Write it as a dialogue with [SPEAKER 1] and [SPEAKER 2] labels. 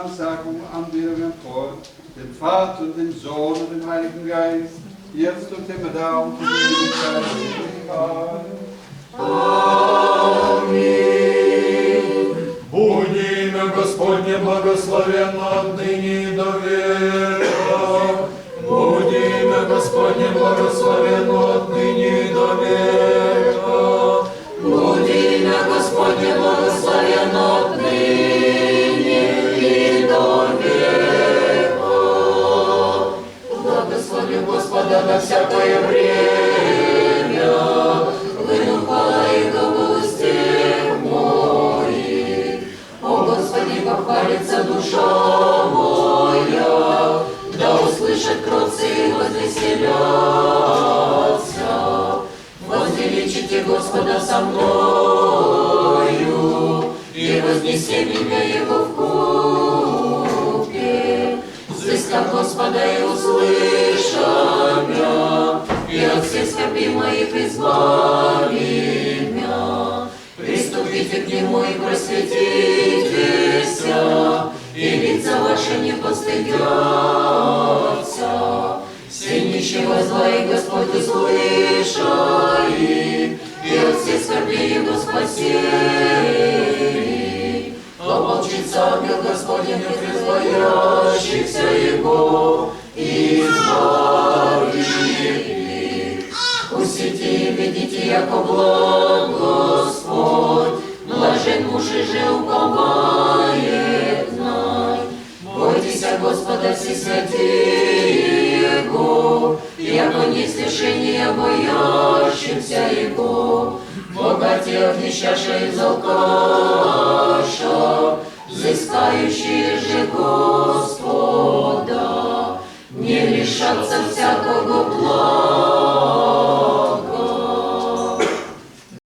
[SPEAKER 1] Danksagung anbeten und Freuen, dem Vater und dem Sohn und dem Heiligen Geist, jetzt und immer da und in Ewigkeit.
[SPEAKER 2] Аминь. Будь имя Господне благословенно отныне и до века. Будь имя Господне благословенно отныне и до века. Будь имя Господне благословенно отныне и до века. Благослови Господа на всякое время. Выну хвала и глаголостей моих. О Господи, похвалится душа моя, да услышат кротцы и возвеселятся. Возвеличите Господа со мною, и вознесем имя Его в купе. Взыскав Господа и услыша мя, и от всех скорби моих избави мя. Приступите к Нему и просветитесь, и лица ваши не постыдятся. Все нищие воззвай, Господь услышай, и от всех скорби Его спаси. Ополчится ангел Господень от избоящихся Его, и избави их. Усите и видите, яко благ Господь, блажен муж и же уповает знай. Бойтесь Господа все святые Его, яко не слишение боящимся Его. Богатые от нищаша и алкаша, взыскающие же Господа, не лишатся всякого блага.